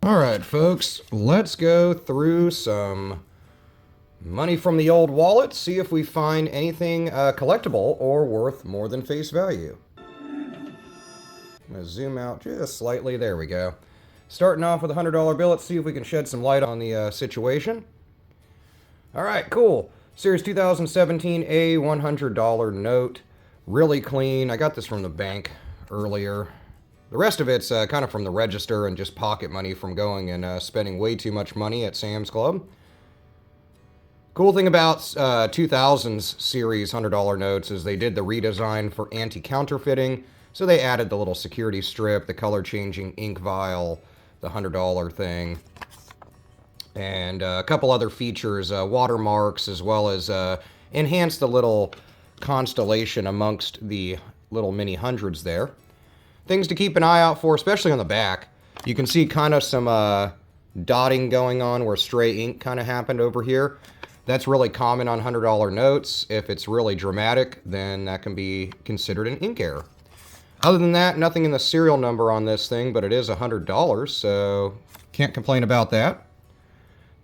Alright, folks, let's go through some money from the old wallet, see if we find anything collectible or worth more than face value. I'm going to zoom out just slightly. There we go. Starting off with a $100 bill. Let's see if we can shed some light on the situation. Alright, cool. Series 2017 A $100 note. Really clean. I got this from the bank earlier. The rest of it's kind of from the register and just pocket money from going and spending way too much money at Sam's Club. Cool thing about 2000s series $100 notes is they did the redesign for anti-counterfeiting. So they added the little security strip, the color-changing ink vial, the $100 thing, and a couple other features, watermarks, as well as enhanced the little constellation amongst the little mini hundreds there. Things to keep an eye out for, especially on the back. You can see kind of some dotting going on where stray ink kind of happened over here. That's really common on $100 notes. If it's really dramatic, then that can be considered an ink error. Other than that, nothing in the serial number on this thing, but it is $100, so can't complain about that.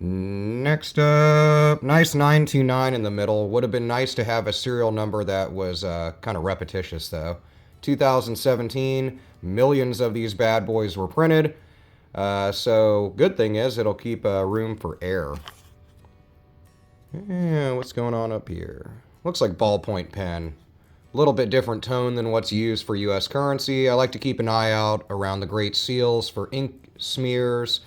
Next up, nice 929 in the middle. Would have been nice to have a serial number that was kind of repetitious, though. 2017, millions of these bad boys were printed. So good thing is it'll keep room for air. Yeah, what's going on up here? Looks like ballpoint pen. A little bit different tone than what's used for US currency. I like to keep an eye out around the great seals for ink smears,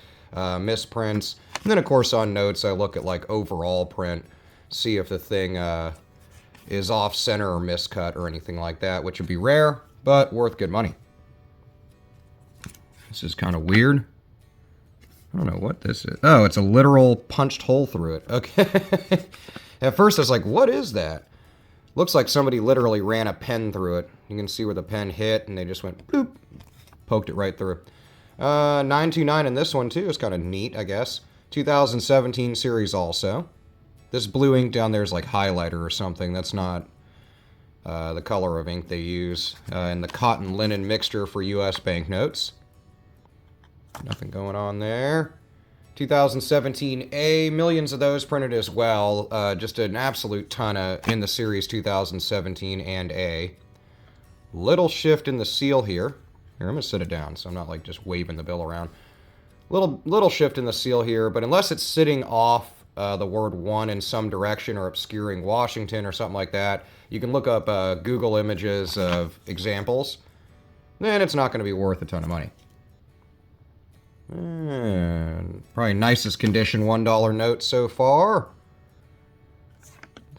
misprints. And then of course on notes I look at like overall print, see if the thing is off center or miscut or anything like that, which would be rare, but worth good money. This is kind of weird. I don't know what this is. Oh, it's a literal punched hole through it. Okay. At first I was like, what is that? Looks like somebody literally ran a pen through it. You can see where the pen hit and they just went boop, poked it right through. 929 in this one too is kind of neat, I guess. 2017 series also. This blue ink down there is like highlighter or something. That's not the color of ink they use in the cotton linen mixture for US banknotes. Nothing going on there. 2017 A, millions of those printed as well. Just an absolute ton in the series 2017 and A. Little shift in the seal here. Here, I'm going to sit it down so I'm not like just waving the bill around. Little shift in the seal here, but unless it's sitting off the word one in some direction or obscuring Washington or something like that, you can look up Google images of examples, then it's not going to be worth a ton of money. And probably nicest condition $1 note so far.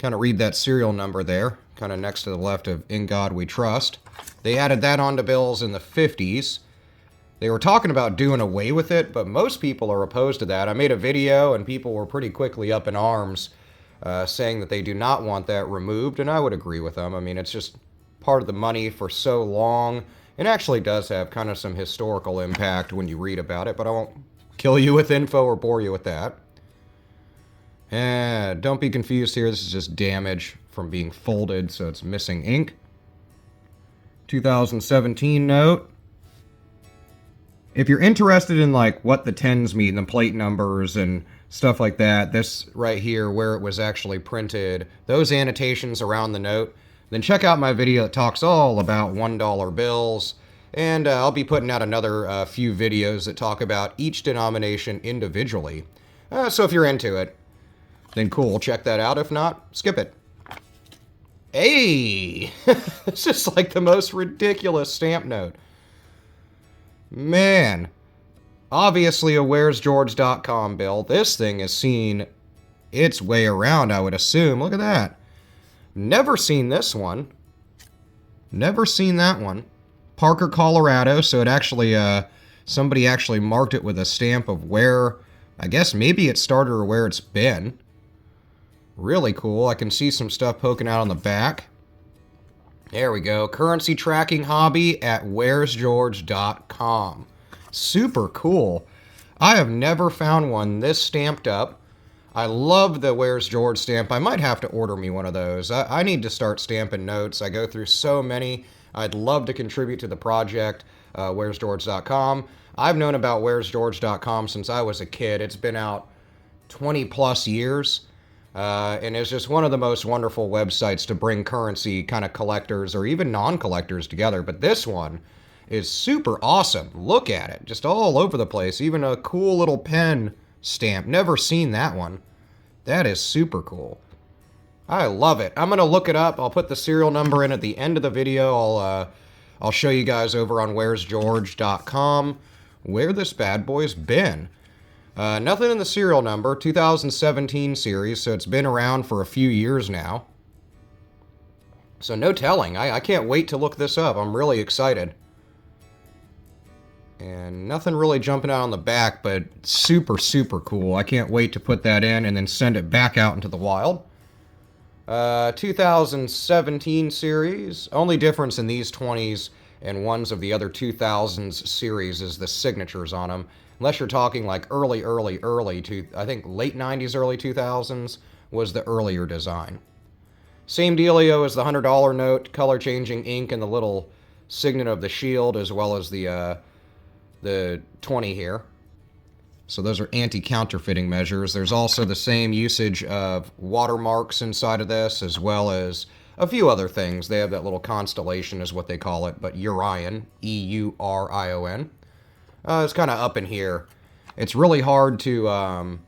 Kind of read that serial number there, kind of next to the left of In God We Trust. They added that onto bills in the 50s. They were talking about doing away with it, but most people are opposed to that. I made a video and people were pretty quickly up in arms saying that they do not want that removed, and I would agree with them. I mean, it's just part of the money for so long. It actually does have kind of some historical impact when you read about it, but I won't kill you with info or bore you with that. And don't be confused here. This is just damage from being folded, so it's missing ink. 2017 note. If you're interested in like what the tens mean, the plate numbers and stuff like that, this right here where it was actually printed, those annotations around the note, then check out my video that talks all about $1 bills. And I'll be putting out another few videos that talk about each denomination individually. So if you're into it, then cool, check that out. If not, skip it. Hey! It's just like the most ridiculous stamp note. Man. Obviously a where'sgeorge.com bill. This thing has seen its way around, I would assume. Look at that. Never seen this one. Never seen that one. Parker, Colorado. So it actually, somebody actually marked it with a stamp of where, I guess maybe it started or where it's been. Really cool. I can see some stuff poking out on the back. There we go. Currency tracking hobby at where'sgeorge.com. Super cool. I have never found one this stamped up. I love the Where's George stamp. I might have to order me one of those. I need to start stamping notes. I go through so many. I'd love to contribute to the project, where'sgeorge.com. I've known about where'sgeorge.com since I was a kid. It's been out 20 plus years. And it's just one of the most wonderful websites to bring currency kind of collectors or even non-collectors together. But this one is super awesome. Look at it. Just all over the place. Even a cool little pen stamp. Never seen that one. That is super cool. I love it. I'm going to look it up. I'll put the serial number in at the end of the video. I'll show you guys over on where'sgeorge.com where this bad boy's been. Nothing in the serial number, 2017 series, so it's been around for a few years now. So no telling. I can't wait to look this up. I'm really excited. And nothing really jumping out on the back, but super, super cool. I can't wait to put that in and then send it back out into the wild. 2017 series. Only difference in these 20s and ones of the other 2000s series is the signatures on them. Unless you're talking like early, I think late 90s, early 2000s was the earlier design. Same dealio as the $100 note, color-changing ink and the little signet of the shield, as well as the 20 here. So those are anti-counterfeiting measures. There's also the same usage of watermarks inside of this, as well as a few other things. They have that little constellation is what they call it, but Urion, E-U-R-I-O-N. It's kind of up in here. It's really hard to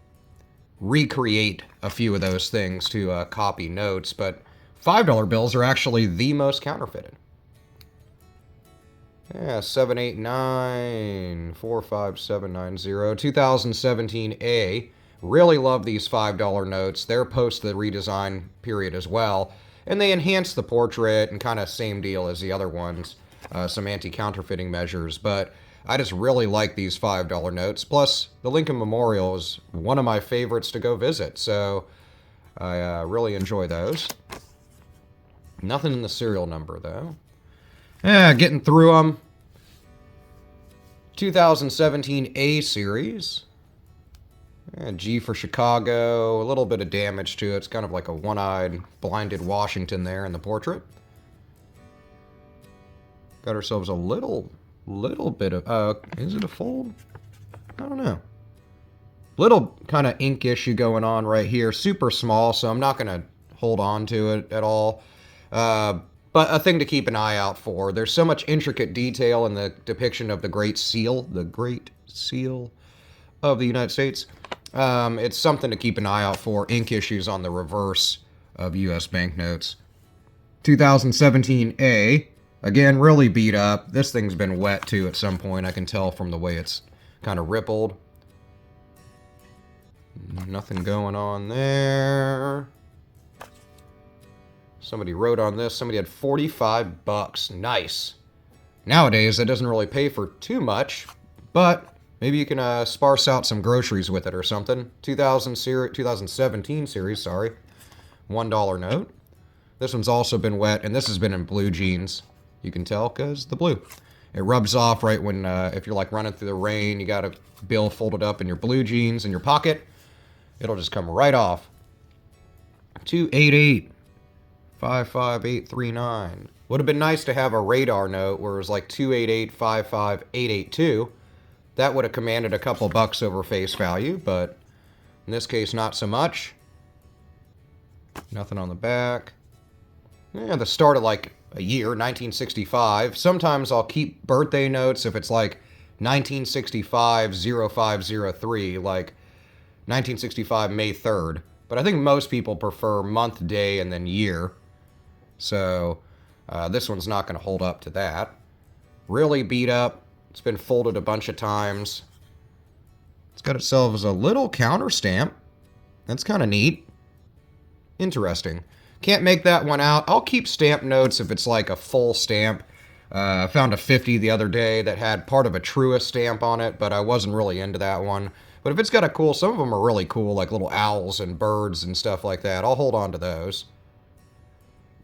recreate a few of those things to copy notes, but $5 bills are actually the most counterfeited. Yeah, 789 45790 2017A. Really love these $5 notes. They're post the redesign period as well. And they enhance the portrait and kind of same deal as the other ones. Some anti-counterfeiting measures. But I just really like these $5 notes. Plus, the Lincoln Memorial is one of my favorites to go visit. So I really enjoy those. Nothing in the serial number, though. Getting through them. 2017 A series. G for Chicago. A little bit of damage to it. It's kind of like a one-eyed, blinded Washington there in the portrait. Got ourselves a little bit of... is it a fold? I don't know. Little kind of ink issue going on right here. Super small, so I'm not going to hold on to it at all. But a thing to keep an eye out for. There's so much intricate detail in the depiction of the Great Seal of the United States. It's something to keep an eye out for. Ink issues on the reverse of U.S. banknotes. 2017 A. Again, really beat up. This thing's been wet too at some point. I can tell from the way it's kind of rippled. Nothing going on there. Somebody wrote on this. Somebody had $45. Nice. Nowadays, that doesn't really pay for too much, but maybe you can sparse out some groceries with it or something. 2017 series, sorry. $1 note. This one's also been wet, and this has been in blue jeans. You can tell because the blue. It rubs off right when, if you're like running through the rain, you got a bill folded up in your blue jeans in your pocket. It'll just come right off. 288. 55839. Would have been nice to have a radar note where it was like 288 55882. That would have commanded a couple bucks over face value, but in this case, not so much. Nothing on the back. Yeah, the start of like a year, 1965. Sometimes I'll keep birthday notes if it's like 1965 0503, like 1965 May 3rd. But I think most people prefer month, day, and then year. So this one's not going to hold up to that. Really beat up. It's been folded a bunch of times. It's got itself as a little counter stamp. That's kind of neat. Interesting. Can't make that one out. I'll keep stamp notes if it's like a full stamp. I found a 50 the other day that had part of a Truist stamp on it, but I wasn't really into that one. But if it's got a cool, some of them are really cool, like little owls and birds and stuff like that. I'll hold on to those.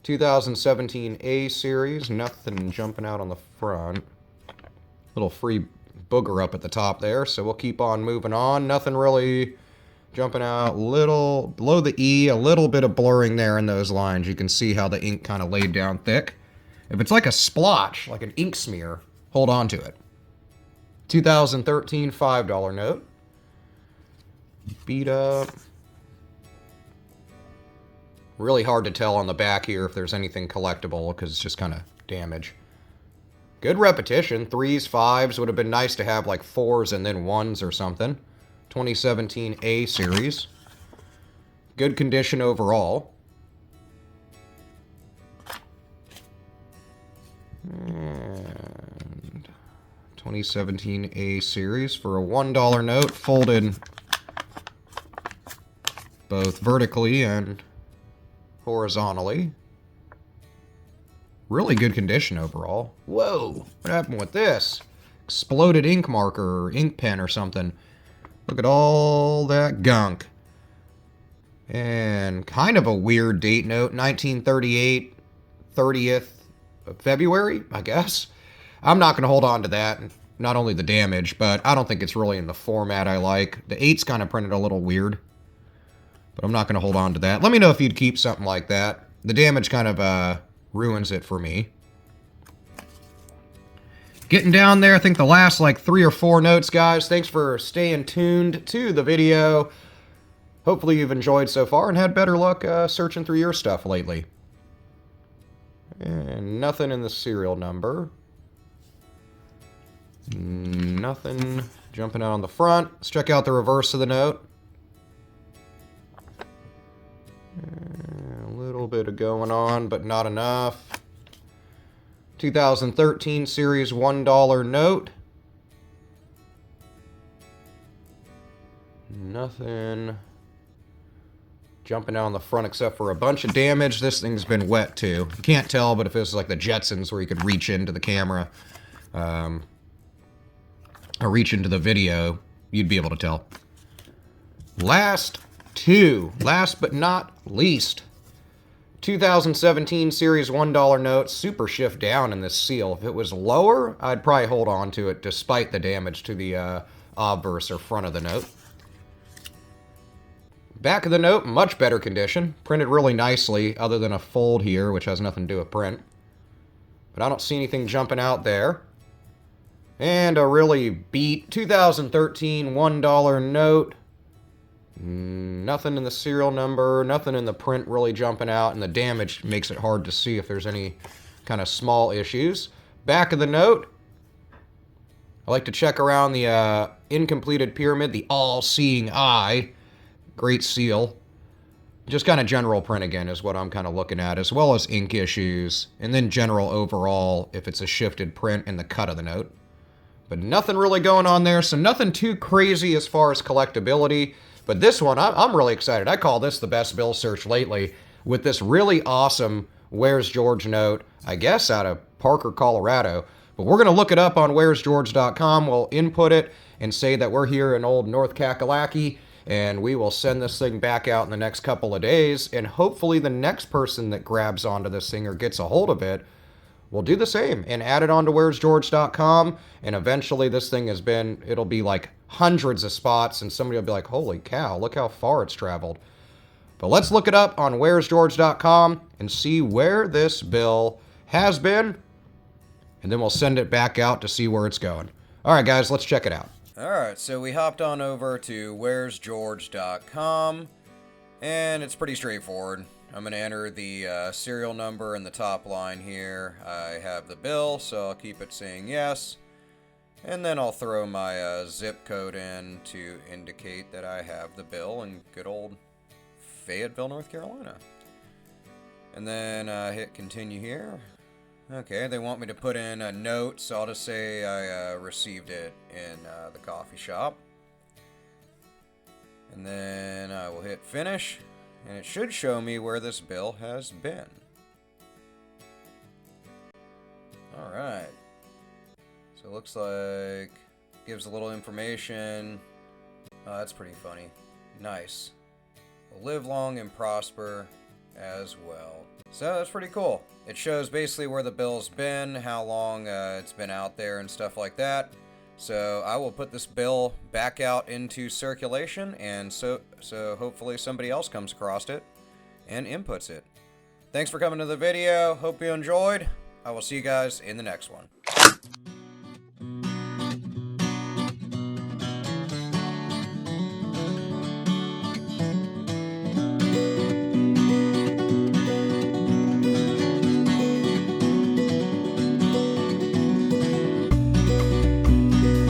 2017 A series, nothing jumping out on the front. Little free booger up at the top there, so we'll keep on moving on. Nothing really jumping out. Little below the E, a little bit of blurring there in those lines. You can see how the ink kind of laid down thick. If it's like a splotch, like an ink smear, hold on to it. 2013 $5 note. Beat up. Really hard to tell on the back here if there's anything collectible because it's just kind of damage. Good repetition. 3s, 5s. Would have been nice to have like 4s and then 1s or something. 2017 A series. Good condition overall. And 2017 A series for a $1 note, folded both vertically and horizontally. Really good condition overall. Whoa, what happened with this? Exploded ink marker or ink pen or something. Look at all that gunk. And kind of a weird date note, 1938, 30th of February, I guess. I'm not going to hold on to that. Not only the damage, but I don't think it's really in the format I like. The 8's kind of printed a little weird. But I'm not going to hold on to that. Let me know if you'd keep something like that. The damage kind of ruins it for me. Getting down there, I think the last like 3 or 4 notes, guys. Thanks for staying tuned to the video. Hopefully you've enjoyed so far and had better luck searching through your stuff lately. And nothing in the serial number. Nothing jumping out on the front. Let's check out the reverse of the note. A little bit of going on, but not enough. 2013 series $1 note. Nothing jumping out on the front except for a bunch of damage. This thing's been wet too. You can't tell, but if it was like the Jetsons where you could reach into the camera, or reach into the video, you'd be able to tell. Last but not least, 2017 series $1 note, super shift down in this seal. If it was lower, I'd probably hold on to it despite the damage to the obverse or front of the note. Back of the note, much better condition. Printed really nicely, other than a fold here, which has nothing to do with print. But I don't see anything jumping out there. And a really beat 2013 $1 note. Nothing in the serial number, nothing in the print really jumping out, and the damage makes it hard to see if there's any kind of small issues. Back of the note, I like to check around the incompleted pyramid, the all-seeing eye. Great seal. Just kind of general print again is what I'm kind of looking at, as well as ink issues, and then general overall if it's a shifted print in the cut of the note. But nothing really going on there, so nothing too crazy as far as collectability. But this one, I'm really excited. I call this the best bill search lately with this really awesome Where's George note, I guess out of Parker, Colorado. But we're going to look it up on where'sgeorge.com. We'll input it and say that we're here in old North Kakalaki, and we will send this thing back out in the next couple of days. And hopefully the next person that grabs onto this thing or gets a hold of it will do the same and add it onto where'sgeorge.com. And eventually this thing it'll be like hundreds of spots, and somebody will be like, holy cow, look how far it's traveled. But let's look it up on where'sgeorge.com and see where this bill has been, and then we'll send it back out to see where it's going. All right, guys, let's check it out. All right, so we hopped on over to where'sgeorge.com, and it's pretty straightforward. I'm going to enter the serial number in the top line here. I have the bill, so I'll keep it saying yes. And then I'll throw my zip code in to indicate that I have the bill in good old Fayetteville, North Carolina. And then hit continue here. Okay, they want me to put in a note, so I'll just say I received it in the coffee shop. And then I will hit finish, and it should show me where this bill has been. Alright. So it looks like gives a little information. Oh, that's pretty funny. Nice. Will live long and prosper as well. So that's pretty cool. It shows basically where the bill's been, how long it's been out there and stuff like that. So I will put this bill back out into circulation, and so hopefully somebody else comes across it and inputs it. Thanks for coming to the video. Hope you enjoyed. I will see you guys in the next one.